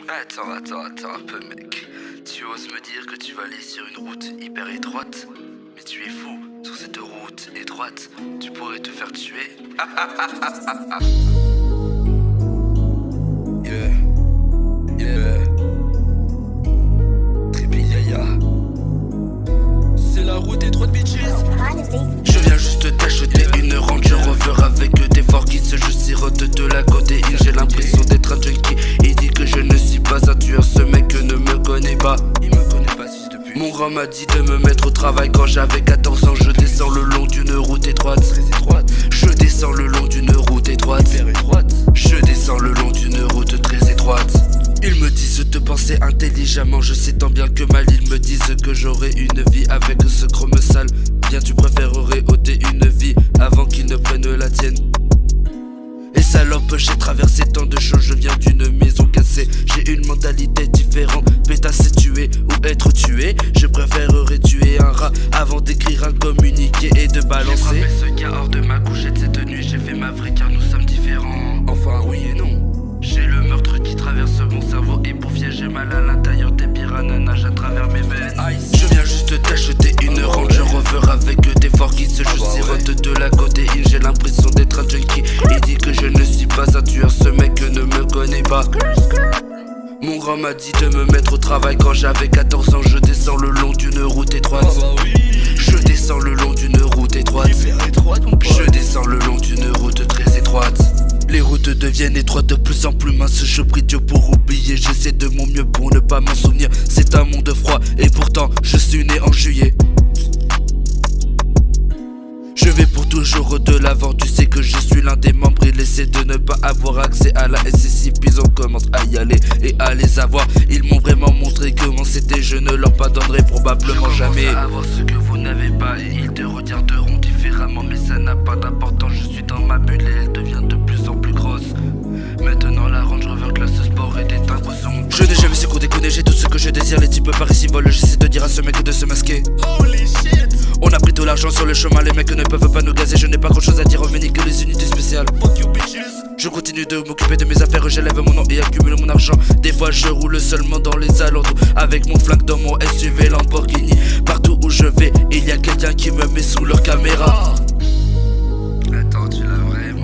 Attends un peu mec. Tu oses me dire que tu vas aller sur une route hyper étroite? Mais tu es fou, sur cette route étroite, tu pourrais te faire tuer. Yeah. Trippy Yaya. C'est la route étroite bitches. Je viens juste t'acheter une Range Rover avec des forkis. Je sirote de la codéine, j'ai l'impression d'être un junkie. Il dit que je ne suis pas un tueur, ce mec ne me connaît pas. Il me connaît pas si depuis. Mon grand m'a dit de me mettre au travail quand j'avais 14 ans. Je descends le long d'une route étroite, très étroite. Je descends le long d'une route étroite, hyper étroite. Je descends le long d'une route très étroite. Ils me disent de penser intelligemment, je sais tant bien que mal. Ils me disent que j'aurai une vie avec ce chrome sale. Bien tu préférerais ôter une vie avant qu'ils ne prennent la tienne. Et salope, j'ai traversé tant de choses, je viens d'une maison cassée. J'ai une mentalité différente, pétasse et tuer ou être tué. Je préférerais tuer un rat avant d'écrire un communiqué et de balancer. J'ai frappé ce gars hors de ma couchette cette nuit, j'ai fait ma vraie car nous sommes différents. Enfin oui et non. J'ai le meurtre qui traverse mon cerveau et pour j'ai mal à l'intérieur des piranhas nagent à travers mes veines. Je viens juste t'acheter une Range Rover avec des forkis. Je sirote de la codéine, j'ai l'impression d'être un junkie. Il dit que je ne suis pas un tueur, ce mec ne me connaît pas. Mon grand m'a dit de me mettre au travail quand j'avais 14 ans. Je descends le long d'une route étroite. Je descends le long d'une route étroite. Je descends le long d'une route très étroite. Les routes deviennent étroites, de plus en plus minces. Je prie Dieu pour oublier, j'essaie de mon mieux pour ne pas m'en souvenir. C'est un monde froid et pourtant je suis né en juillet. Je vais pour toujours de l'avant, tu sais que je suis l'un des membres. Il essaie de ne pas avoir accès à la SSI, puis on commence à y aller et à les avoir. Ils m'ont vraiment montré comment c'était, je ne leur pardonnerai probablement jamais. À avoir ce que vous n'avez pas et ils te regarderont différemment, mais ça n'a pas d'importance. Je suis dans ma bulle et elle devient de plus en plus grosse. Maintenant la Range Rover classe sport et des timbres sur mon. Je n'ai jamais su qu'on déconne, j'ai tout ce que je désire. Les types par ici volent, j'essaie de dire à ce mec de se masquer. Holy shit. On a pris tout l'argent sur le chemin, les mecs ne peuvent pas nous gazer. Je n'ai pas grand chose à dire, mais que les unités spéciales. Fuck you bitches. Je continue de m'occuper de mes affaires, j'élève mon nom et accumule mon argent. Des fois je roule seulement dans les alentours, avec mon flingue dans mon SUV Lamborghini. Partout où je vais, il y a quelqu'un qui me met sous leur caméra. Attends, tu l'as vraiment?